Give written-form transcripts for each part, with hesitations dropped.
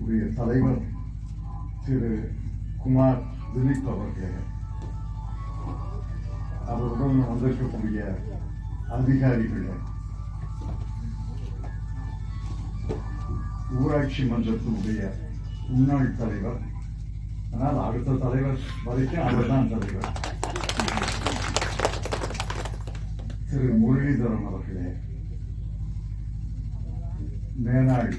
உடைய தலைவர் திரு குமார் திலீப் அவர்களே, அவருடன் வந்திருக்கக்கூடிய அதிகாரிகளே, ஊராட்சி மன்றத்தினுடைய முன்னாள் தலைவர், ஆனால் அடுத்த தலைவர் வரைக்கும் அவர்தான் தலைவர், திரு முரளிதரன் அவர்களே, மேனாள்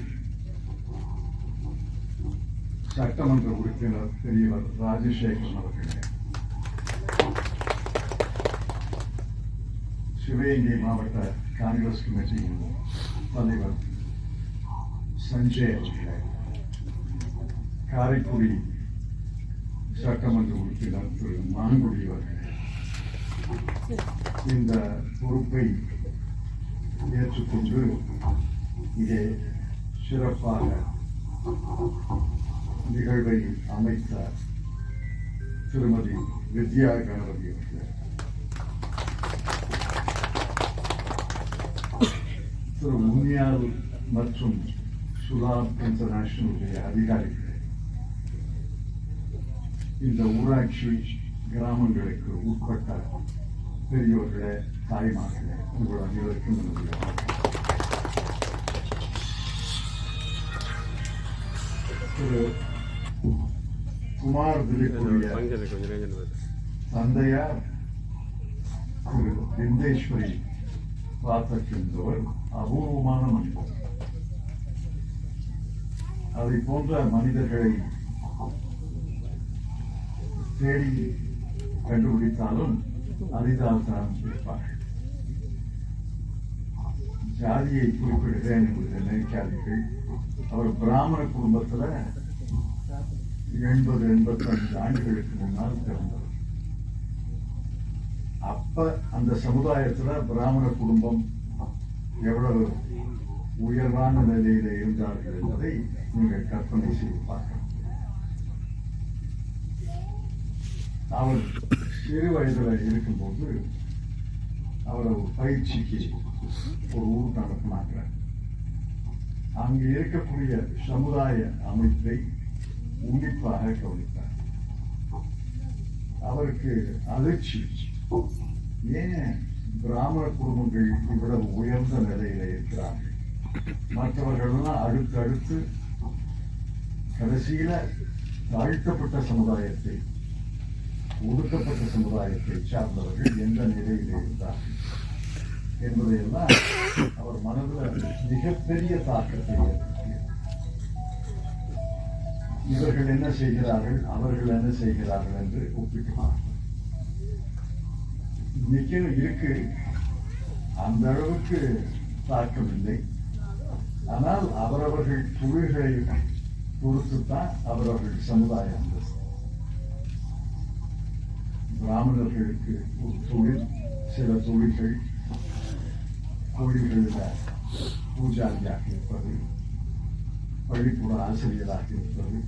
சட்டமன்ற உறுப்பினர் பெரியவர் ராஜசேகரன் அவர்களே, சிவகங்கை மாவட்ட காங்கிரஸ் கமிட்டியின் தலைவர் சஞ்சய் அவர்களே, காரைக்குடி சட்டமன்ற உறுப்பினர் திரு மாங்குடி அவர்களே, இந்த பொறுப்பை ஏற்றுக்கொண்டு இங்கே சிறப்பாக நிகழ்வை அமைத்த திருமதி வித்யா கணபதி அவர்களே, திரு முனியால் மற்றும் சுலாப் இன்டர்நேஷனலுடைய அதிகாரிகளே, இந்த ஊராட்சி கிராமங்களுக்கு உட்பட்ட பெரியோர்களே, தாய்மார்களே, உங்கள் அனைவருக்கும் என்னுடைய திரு குமார் திலீப்புடைய தந்தையார் திரு விந்தேஸ்வரி பாத்தக் என்பவர் அபூர்வமான மனிதர். அதை போன்ற மனிதர்களை தேடி கண்டுபிடித்தாலும் அரிதால்தான் இருப்பார்கள். ஜாதியை குறிப்பிடுகிறேன் என்று நினைக்காதீர்கள். அவர் பிராமண குடும்பத்தில் 80-85 ஆண்டுகளுக்கு முன்னால் பிறந்தவர். அப்ப அந்த சமுதாயத்துல பிராமண குடும்பம் எவ்வளவு உயர்வான நிலையில இருந்தார்கள் என்பதை நீங்கள் கற்பனை செய்து பார்க்கலாம். அவர் சிறு வயதுல இருக்கும்போது அவரை பயிற்சிக்கு ஒரு ஊர் நடத்தினாங்க. அங்கு இருக்கக்கூடிய சமுதாய அமைப்பை உன்னிப்பாக கவனித்தார். அவருக்கு அதிர்ச்சி, ஏன் பிராமண குடும்பங்கள் இவ்வளவு உயர்ந்த நிலையில இருக்கிறார்கள், மற்றவர்கள்லாம் அடுத்தடுத்து கடைசியில தாழ்த்தப்பட்ட சமுதாயத்தை, ஒடுக்கப்பட்ட சமுதாயத்தை சார்ந்தவர்கள் எந்த நிலையில் இருந்தார்கள் என்பதையெல்லாம் அவர் மனதில் மிகப்பெரிய தாக்கத்தை ஏற்படுத்தியது. இவர்கள் என்ன செய்கிறார்கள், அவர்கள் என்ன செய்கிறார்கள் என்று ஒப்பிட்டுள்ளார். இன்னைக்கு இருக்கு, அந்த அளவுக்கு தாக்கம் இல்லை. ஆனால் அவரவர்கள் தொழில்களை பொறுத்துத்தான் அவரவர்கள் சமுதாய அந்தஸ்து. பிராமணர்களுக்கு ஒரு தொழில், சில தொழில்கள், கோயில்களில் பூஜாரியாக இருப்பது, பள்ளிக்கூட ஆசிரியராக இருப்பது,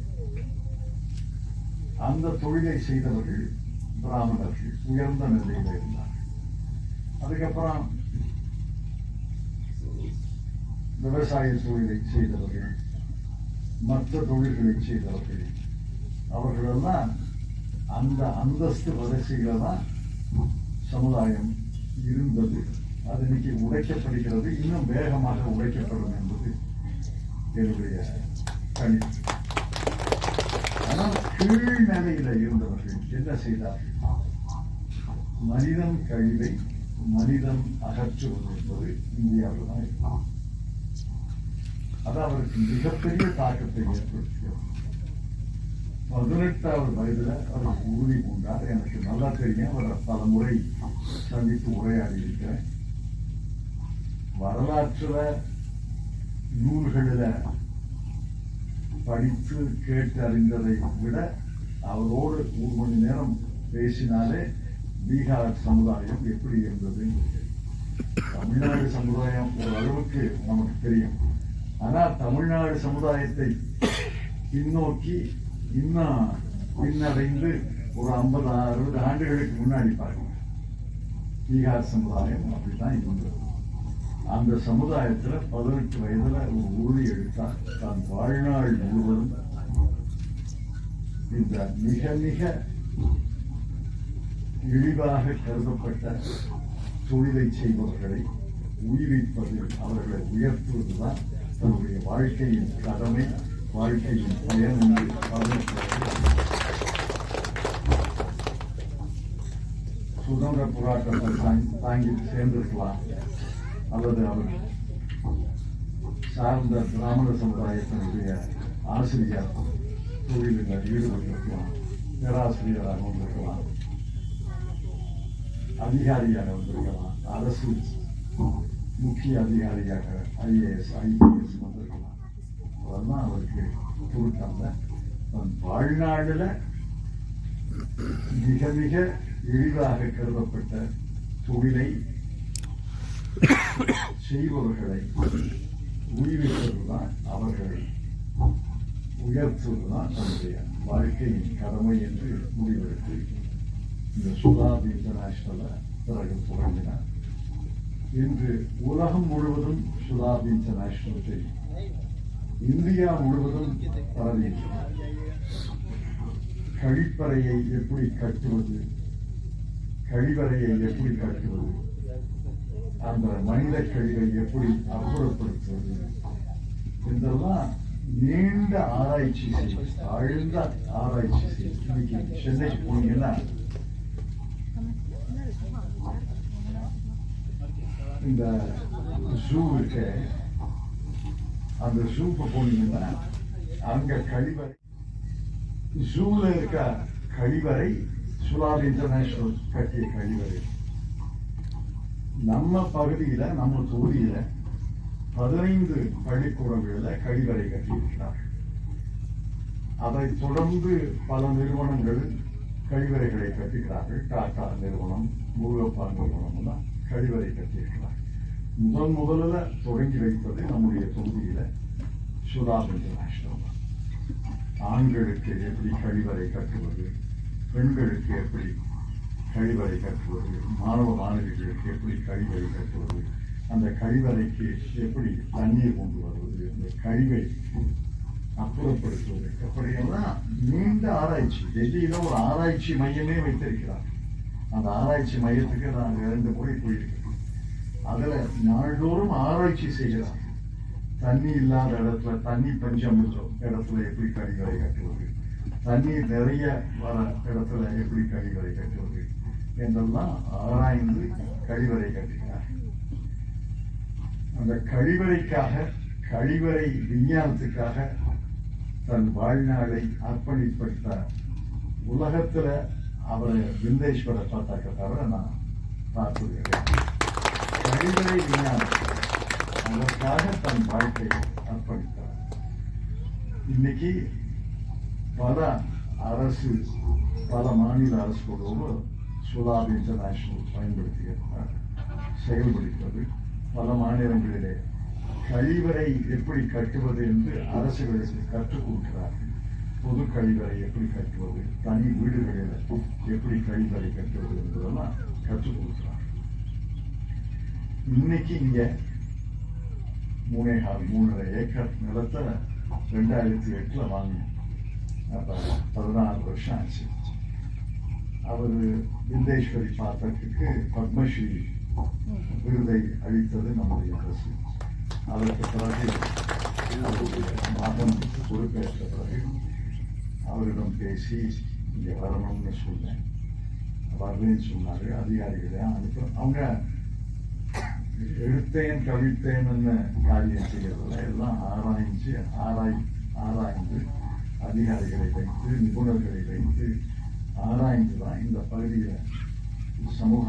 அந்த தொழிலை செய்தவர்கள் பிராமணர்கள் உயர்ந்த நிலையில் இருந்தார்கள். அதுக்கப்புறம் விவசாய தொழிலை செய்தவர்கள், மற்ற தொழில்களை செய்தவர்கள், அவர்களெல்லாம் அந்த அந்தஸ்து வரிசையில தான் சமுதாயம் இருந்தது. அது இன்னைக்கு உடைக்கப்படுகிறது, இன்னும் வேகமாக உடைக்கப்படும் என்பது என்னுடைய கணிப்பு. ஆனால் கீழ் நிலையில இருந்தவர்கள் என்ன செய்தார்கள், மனிதன் கழிவை மனிதன் அகற்றுவது என்பது இந்தியாவில் தான் இருக்கும். அது அவருக்கு மிகப்பெரிய தாக்கத்தை ஏற்படுத்தியது. 18வது வயதுல அவர் உறுதி பூண்டார். எனக்கு நல்லா தெரியும், அவரை பல முறை சந்தித்து உரையாடி இருக்கிறேன். வரலாற்றுல நூல்களில் படித்து கேட்டு அறிந்ததை விட அவரோடு 1 மணி நேரம் பேசினாலே பீகார் சமுதாயம் எப்படி இருந்தது, தமிழ்நாடு சமுதாயம் ஓரளவுக்கு நமக்கு தெரியும். ஆனால் தமிழ்நாடு சமுதாயத்தை பின்னோக்கி இன்னும் பின்னடைந்து ஒரு 50-60 ஆண்டுகளுக்கு முன்னாடி பாருங்க, பீகார் சமுதாயம் அப்படித்தான் இருந்தது. அந்த சமுதாயத்துல 18 வயதுல ஒரு உறுதி எடுத்தார். தான் வாழ்நாள் முழுவதும் இந்த மிக மிக இழிவாக கருதப்பட்ட தொழிலை செய்பவர்களை உயிரிப்பது, அவர்களை உயர்த்துவதுதான் தன்னுடைய வாழ்க்கையின் கடமை, வாழ்க்கையின் பயன் என்று சுதந்திர போராட்டத்தை தாங்கி சேர்ந்திருக்கலாம், அல்லது அவர் சார்ந்த பிராமண சமுதாயத்தினுடைய ஆசிரியர் தொழிலில் ஈடுபட்டிருக்கலாம், பேராசிரியராக வந்திருக்கலாம், அதிகாரியாக வந்திருக்கலாம், அரசு முக்கிய அதிகாரியாக IAS IPS வந்திருக்கலாம். அதெல்லாம் அவருக்கு பொருட்டாங்க. தன் வாழ்நாளில் மிக மிக எளிதாக கருதப்பட்ட தொழிலை செய்பவர்களை உயிரிழப்பதுதான், அவர்களை உயர்த்துவதுதான் தன்னுடைய வாழ்க்கையின் கடமை என்று முடிவெடுத்து இந்த சுலாப் இன்டர்நேஷனலை பிறகு தொடங்கினார். இன்று உலகம் முழுவதும் சுலாப் இன்டர்நேஷனல் தெரியும். இந்தியா முழுவதும் பரவியிருக்கிறது. கழிப்பறையை எப்படி கட்டுவது, கழிவறையை எப்படி கட்டுவது, அந்த மனித கழிவை எப்படி அப்புறப்படுத்துவது என்றெல்லாம் நீண்ட ஆராய்ச்சி செய்து, ஆழ்ந்த ஆராய்ச்சி செய்து, இன்னைக்கு சென்னைக்கு போனீங்கன்னா இந்த ஜூ இருக்கு, அந்த ஜூக்கு போனீங்கன்னா அங்க கழிவறை, ஜூல இருக்க கழிவறை சுலாப் இன்டர்நேஷனல் கட்டிய கழிவறை. நம்ம பகுதியில, நம்ம தொகுதியில 15 பள்ளிக்கூடங்களில் கழிவறை கட்டியிருக்கிறார்கள். அதை தொடர்ந்து பல நிறுவனங்கள் கழிவறைகளை கட்டுகிறார்கள். டாடா நிறுவனம், முருகப்பா நிறுவனம் எல்லாம் கழிவறை கட்டியிருக்கிறார்கள். முதல்ல தொடங்கி வைப்பது நம்முடைய தொகுதியில சுலாப் இன்டர்நேஷனல். ஆண்களுக்கு எப்படி கழிவறை கட்டுவது, பெண்களுக்கு எப்படி கழிவறை கட்டுவது, மாணவ மாணவிகளுக்கு எப்படி கழிவறை கட்டுவது, அந்த கழிவறைக்கு எப்படி தண்ணீர் கொண்டு வருவது, அந்த கழிவை அப்புறப்படுத்துவது, எப்படியெல்லாம் நீண்ட ஆராய்ச்சி. டெல்லியில ஒரு ஆராய்ச்சி மையமே வைத்திருக்கிறார். அந்த ஆராய்ச்சி மையத்துக்கு நான் 2 முறை போயிருக்கேன். அதுல நாள்தோறும் ஆராய்ச்சி செய்கிறார். தண்ணி இல்லாத இடத்துல, தண்ணி பஞ்சம் இடத்துல எப்படி கழிவறை கட்டுவது, தண்ணீர் நிறைய வர இடத்துல எப்படி கழிவறை கட்டுவது என்றெல்லாம் ஆராய்ந்து கழிவறை கட்டுகிறார். அந்த கழிவறைக்காக, கழிவறை விஞ்ஞானத்துக்காக தன் வாழ்நாளை அர்ப்பணிப்பட்ட உலகத்துல அவரை விந்தேஸ்வரை பார்த்தாக்க தவிர நான் பார்த்துக்கிறேன். கழிவறை விஞ்ஞானம் அதற்காக தன் வாழ்க்கையை அர்ப்பணித்தார். இன்னைக்கு பல அரசு, பல மாநில அரசுகளோடு சுலாப் இன்டர்நேஷனல் பயன்படுத்துகிறார், செயல்படுகிறது. பல மாநிலங்களிலே கழிவறை எப்படி கட்டுவது என்று அரசுகளுக்கு கற்றுக் கொடுக்கிறார்கள். பொது கழிவறை எப்படி கட்டுவது, தனி வீடுகளில் எப்படி கழிவறை கட்டுவது என்பதெல்லாம் கற்றுக் கொடுக்கிறார்கள். இன்னைக்கு இங்க 3.5 ஏக்கர் நிலத்தை 2008 வாங்கினோம். அப்ப 14 வருஷம் ஆச்சு. அவரு விந்தேஸ்வரி பாத்திரத்துக்கு பத்மஸ்ரீ விருதை அளித்தது நம்முடைய அரசு. அதற்கு பிறகு அவருடைய மகன் பொறுப்பேற்ற பிறகு அவரிடம் பேசி இங்க வரணும்னு சொன்னேன். வரலன்னு சொன்னாரு. அதிகாரிகளை அனுப்ப, அவங்க எடுத்தேன் கவிழ்த்தேன்னு காரியம் செய்யறதில்ல, எல்லாம் ஆராய்ந்து அதிகாரிகளை வைத்து, நிபுணர்களை வைத்து ஆராய்ந்துதான் இந்த பகுதியில் சமூக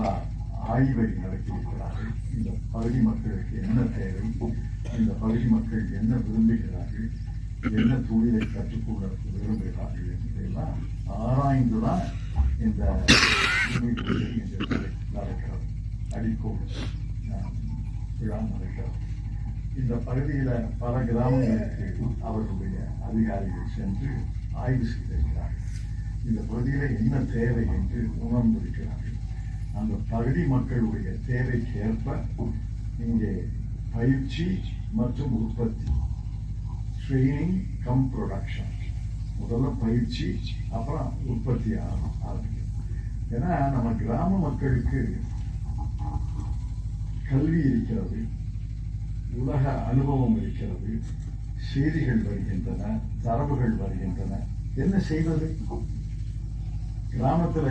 ஆய்வை நடத்தியிருக்கிறார்கள். இந்த பகுதி மக்களுக்கு என்ன தேவை, இந்த பகுதி மக்கள் என்ன விரும்புகிறார்கள், என்ன தொழிலை கற்றுக்கொள்ள விரும்புகிறார்கள் என்பதையெல்லாம் ஆராய்ந்துதான் இந்த நடக்கிறது. அடிக்கோள் விழா நடக்கிறது. இந்த பகுதியில பல கிராமங்களுக்கு அவர்களுடைய அதிகாரிகள் சென்று ஆய்வு செய்திருக்கிறார்கள். இந்த பகுதியில என்ன தேவை என்று உணர்ந்திருக்கிறார்கள். அந்த பகுதி மக்களுடைய தேவைக்கு ஏற்ப இங்கே பயிற்சி மற்றும் உற்பத்தி, ட்ரைனிங் கம் ப்ரொடக்ஷன். முதல்ல பயிற்சி, அப்புறம் உற்பத்தி ஆரம்பிக்கும். ஏன்னா நம்ம கிராம மக்களுக்கு கல்வி இருக்கிறது, உலக அனுபவம் இருக்கிறது, செய்திகள் வருகின்றன, தரவுகள் வருகின்றன. என்ன செய்வது? கிராமத்துல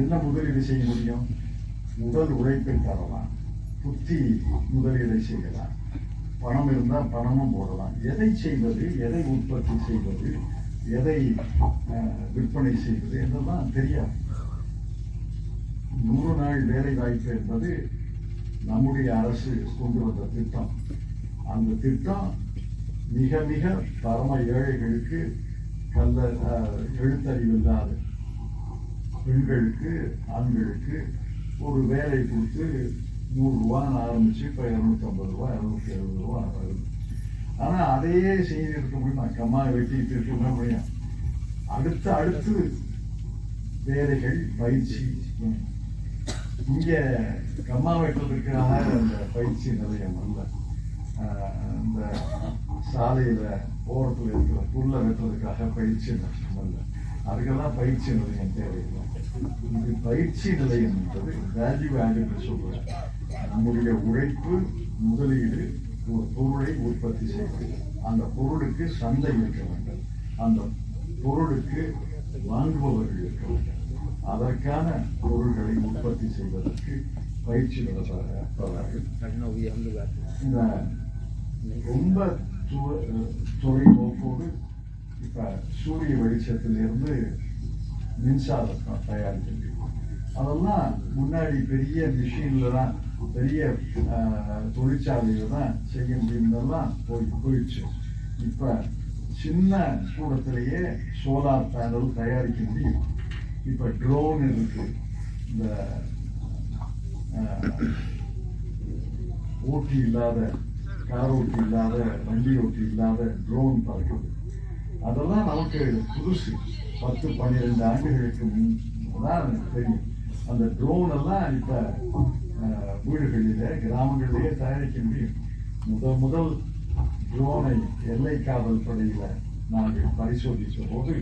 என்ன முதலீடு செய்ய முடியும்? உடல் உழைப்பை தரலாம், புத்தி முதலீடை செய்யலாம், பணம் இருந்தால் பணமும் போடலாம். எதை செய்வது, எதை உற்பத்தி செய்வது, எதை விற்பனை செய்வது என்றெல்லாம் தெரியாது. 100 நாள் வேலை வாய்ப்பு என்பது நம்முடைய அரசு கொண்டு வந்த திட்டம். அந்த திட்டம் மிக மிக பரம ஏழைகளுக்கு, எழுத்தறிவில்லாத பெண்களுக்கு, ஆண்களுக்கு ஒரு வேலை கொடுத்து 100 ரூபான்னு ஆரம்பிச்சு இப்போ 250 ரூபா, 270 ரூபா வருது. ஆனால் அதையே செய்திருக்க முடியுமா? கம்மா வெட்டிட்டு இருக்க முடியும். அடுத்து வேலைகள், பயிற்சி. இங்கே கம்மா வெட்டுறதுக்காக அந்த பயிற்சி நிலையம் அல்ல, இந்த சாலையில் ஓரத்தில் இருக்கிற புல்லை வெட்டுறதுக்காக பயிற்சி நிலையம் அல்ல, அதுக்கெல்லாம் பயிற்சி நிலையம் தேவையில்லை. இது பயிற்சி நிலையம் என்பது வேல்யூ ஆட் சொல்றேன். நம்முடைய உழைப்பு, முதலீடு, ஒரு பொருளை உற்பத்தி செய்வது, அந்த பொருளுக்கு சந்தை இருக்க வேண்டும், அந்த பொருளுக்கு வாங்குபவர்கள் இருக்க வேண்டும். அதற்கான பொருள்களை உற்பத்தி செய்வதற்கு பயிற்சி நடத்துவார்கள். இந்த ரொம்ப தொலைநோக்கோடு இப்ப சூரிய வெளிச்சத்திலிருந்து மின்சாரம் தயாரிக்கிறது. அதெல்லாம் முன்னாடி பெரிய மிஷின்ல தான், பெரிய தொழிற்சாலையில தான் செய்ய முடியும்னெல்லாம் போயிடுச்சு. இப்ப சின்ன கூடத்திலேயே சோலார் பேனல் தயாரிக்க முடியும். இப்ப ட்ரோன் இருக்கு, இந்த ஓட்டி இல்லாத, கார் ஓட்டி இல்லாத, வண்டி ஓட்டி இல்லாத ட்ரோன் பறக்குது. அதெல்லாம் நமக்கு புதுசு. 10-12 ஆண்டுகளுக்கு முன்தான் தெரியும். அந்த ட்ரோன் எல்லாம் இப்ப வீடுகளிலே, கிராமங்களிலேயே தயாரிக்க முடியும். முதல் ட்ரோனை எல்லை காவல் படையில நாங்கள் பரிசோதித்த போது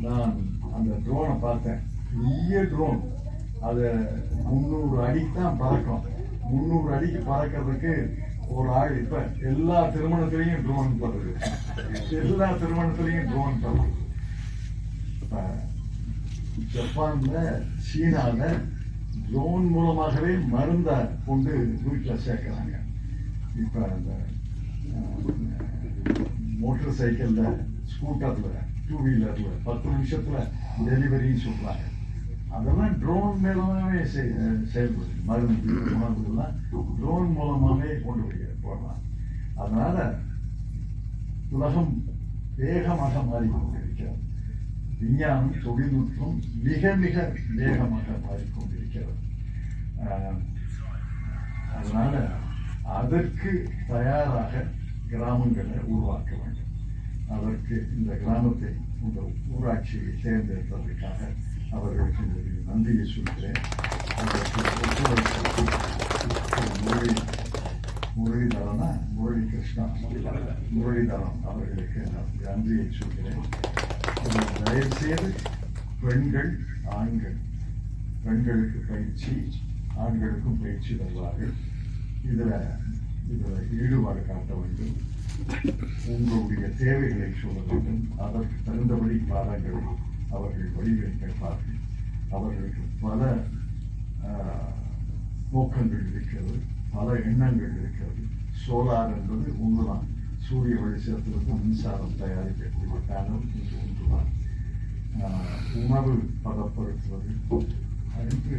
நான் அந்த ட்ரோனை பார்த்தேன். பெரிய ட்ரோன், அது 300 அடிக்கு தான் பறக்கும். 300 அடிக்கு பறக்கிறதுக்கு ஒரு ஆள். இப்ப எல்லா திருமணத்திலையும் ட்ரோன் பறக்குது, எல்லா திருமணத்திலையும் ட்ரோன் பறக்குது. இப்ப ஜப்பான்ல, சீனால ட்ரோன் மூலமாகவே மருந்தை கொண்டு வீட்டில் சேர்க்கிறாங்க. இப்ப அந்த மோட்டார் சைக்கிள்ல, ஸ்கூட்டர்ல, 2 வீலர்ல 10 நிமிஷத்துல டெலிவரின்னு சொல்றாங்க. அதெல்லாம் ட்ரோன் மூலமாகவே செயல்படுது. மருந்து, உணவுகள்லாம் ட்ரோன் மூலமாகவே கொண்டு போடலாம். அதனால உலகம் வேகமாக மாறிக்கொண்டிருக்கிறது. விஞ்ஞானம், தொழில்நுட்பம் மிக மிக வேகமாக மாறிக்கொண்டிருக்கிறது. அதனால அதற்கு தயாராக கிராமங்களை உருவாக்க வேண்டும். அதற்கு இந்த கிராமத்தை, இந்த ஊராட்சியை தேர்ந்தெடுப்பதற்காக அவர்களுக்கு நன்றியை சொல்கிறேன். அதற்கு முரளிதரன் அவர்களுக்கு நன்றியை சொல்கிறேன். தயவுசெய்து பெண்கள், ஆண்கள், பெண்களுக்கு பயிற்சி, ஆண்களுக்கும் பயிற்சி தருவார்கள். இதுல ஈடுபாடு காட்ட வேண்டும். உங்களுடைய தேவைகளை சொல்ல வேண்டும். அதற்கு தகுந்தபடி பாடங்களை அவர்கள் வடிவமைப்பார்கள். அவர்களுக்கு பல நோக்கங்கள் இருக்கிறது, பல எண்ணங்கள் இருக்கிறது. சோலார் என்பது ஒன்றுதான். சூரிய வெளிச்சத்திலிருந்து மின்சாரம் தயாரிக்கக்கூடிய பேனல் இது ஒன்றுதான். உணவு பதப்படுத்துவது, அதற்கு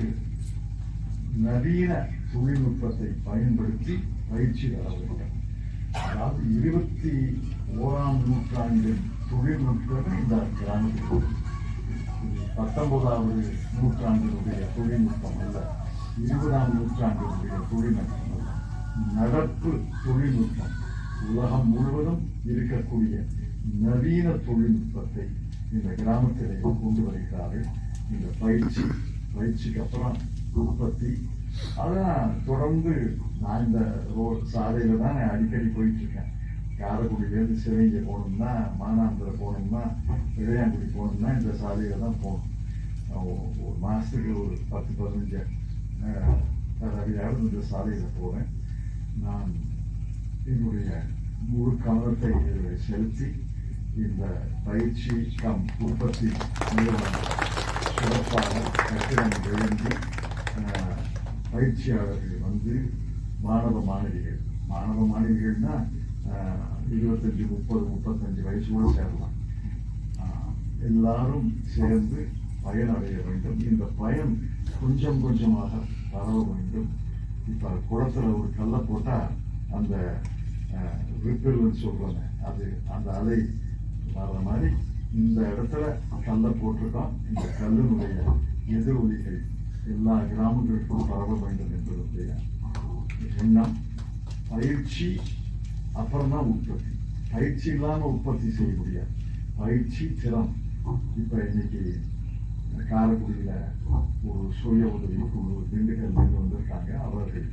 நவீன தொழில்நுட்பத்தை பயன்படுத்தி பயிற்சி தர வேண்டும். அதாவது 21ஆம் நூற்றாண்டின் தொழில்நுட்பம் இந்த கிராமத்தில், 19வது நூற்றாண்டினுடைய தொழில்நுட்பம் அல்ல, 20ஆம் நூற்றாண்டினுடைய தொழில்நுட்பம் அல்ல, நடப்பு தொழில்நுட்பம். உலகம் முழுவதும் இருக்கக்கூடிய நவீன தொழில்நுட்பத்தை இந்த கிராமத்திலே கொண்டு வருகிறார்கள். இந்த பயிற்சிக்கு அப்புறம் உற்பத்தி, அதான் தொடர்ந்து நான் இந்த சாலையில் தான் நான் அடிக்கடி போயிட்டுருக்கேன். காரைக்குடியிலேருந்து சிவகங்கை போகணும்னா, மானாந்திர போகணும்னா, இளையாங்குடி போகணும்னா இந்த சாலையில் தான் போகணும். ஒரு மாதத்துக்கு ஒரு 10-15 தடவையாவது இந்த சாலையில் போவேன். நான் என்னுடைய முழு கவனத்தை இதில் செலுத்தி இந்த பயிற்சி உற்பத்தி நிறுவனம் சிறப்பாக கட்டிடம் எழுந்தி பயிற்சியாளர்கள் வந்து மாணவ மாணவிகள்னா 25, 30, 35 வயசோடு சேரலாம். எல்லாரும் சேர்ந்து பயனடைய வேண்டும். இந்த பயன் கொஞ்சம் கொஞ்சமாக பரவ வேண்டும். இப்போ குளத்துல ஒரு கல்லை போட்டால் அந்த ரிப்பிள்னு சொல்றாங்க, அது அந்த அலை வர்ற மாதிரி இந்த இடத்துல கல்லை போட்டிருக்கோம். இந்த கல்லினுடைய எதிரொலிகள் எல்லா கிராமங்களுக்கும் பரவ வேண்டும் என்பதுடைய எண்ணம். பயிற்சி அப்புறம்தான் உற்பத்தி. பயிற்சி இல்லாமல் உற்பத்தி செய்ய முடியாது. பயிற்சி திறம். இப்போ இன்னைக்கு காரைக்குடியில் ஒரு சுய உதவி குழு திண்டுக்கல்லேருந்து வந்திருக்காங்க. அவர்கள்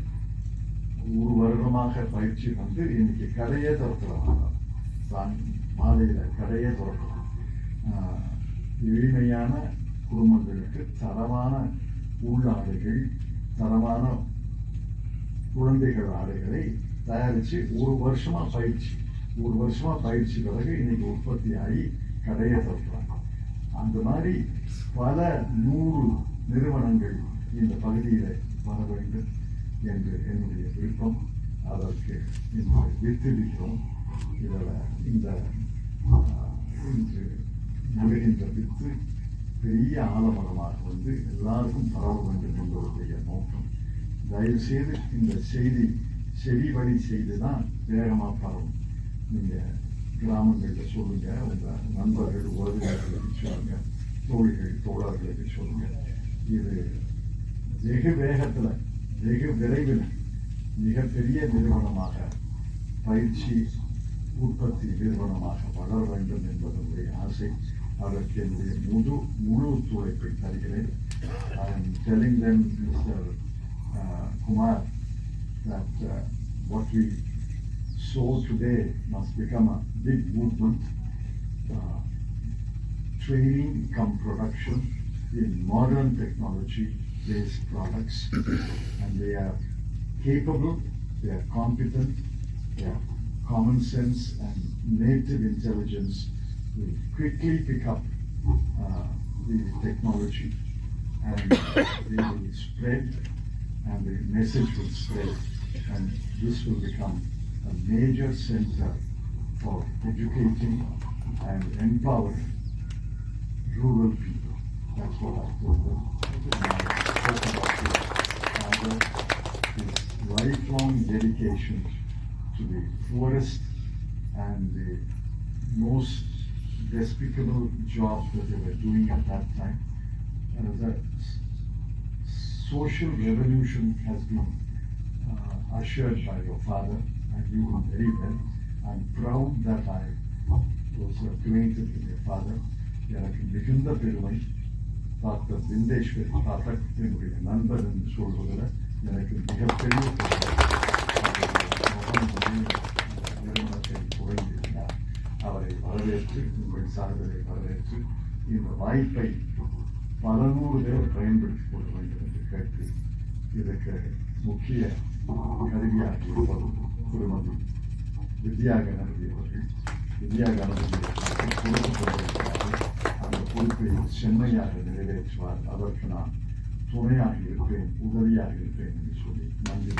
ஒரு வருடமாக பயிற்சி வந்து இன்னைக்கு கடையே திறக்கிறாங்க. மாலையில் கடையே திறக்கலாம். எளிமையான குடும்பங்களுக்கு தரமான உள்ளாடைகள், தரமான குழந்தைகள் ஆடைகளை தயாரித்து ஒரு வருஷமா பயிற்சி பிறகு இன்னைக்கு உற்பத்தி ஆகி கடையை திறக்கிறாங்க. அந்த மாதிரி பல 100 நிறுவனங்கள் இந்த பகுதியில் வர வேண்டும் என்று என்னுடைய விருப்பம். அதற்கு இன்று வித்திருக்கிறோம். இதில் இந்த இன்று நடுகின்ற வித்து பெரிய ஆலமரமாக வந்து எல்லாருக்கும் பரவ வேண்டும் என்பதுடைய நோக்கம். தயவுசெய்து இந்த செய்தி செவி வழி செய்து தான் வேகமாக பரவும். நீங்கள் கிராமங்களில் சொல்லுங்க, உங்கள் நண்பர்கள் உறவினர்களுக்கு சொல்லுங்க, தோழர்களுக்கு சொல்லுங்க. இது வெகு வேகத்தில் வெகு விரைவில் மிகப்பெரிய நிறுவனமாக பயிற்சி உற்பத்தி நிறுவனமாக வளர வேண்டும் என்பதனுடைய ஆசை. அதற்கு என்னுடைய முழு ஒத்துழைப்பை தருகிறேன். I am telling them, Mr. Kumar, that what we saw today must become a big movement. Training come production in modern technology-based products, and they are capable, they are competent, they have common sense and native intelligence will quickly pick up the technology, and they will spread, and the message will spread, and this will become a major center for educating and empowering rural people. That's what I told them. And I spoke about his father, his lifelong dedication to the poorest and the most despicable job that they were doing at that time. The social revolution has been ushered by your father, and you know very well. I'm proud that I was acquainted with your father. எனக்கு மிகுந்த பெருமை. Doctor விந்தேஸ்வரி Pathak என்னுடைய நண்பர் என்று சொல்வதில் எனக்கு மிகப்பெரிய நிறுவனத்தை குறைந்திருந்தார். அவரை வரவேற்று, உங்கள் சார்பிலை வரவேற்று, இந்த வாய்ப்பை பல 100 பேர் பயன்படுத்திக் கொள்ள வேண்டும் என்று கேட்டு, இதற்கு முக்கிய கருவியாக இருப்பதும் திருமதி வித்யா கணபதி அவர்கள். வித்யா கணபதி கொடுக்கப்படுவதற்காக அந்த பொறுப்பை செம்மையாக நிறைவேற்றுவார். அதற்கு நான் துணையாக இருப்பேன், உதவியாக இருப்பேன் என்று சொல்லி நன்றி.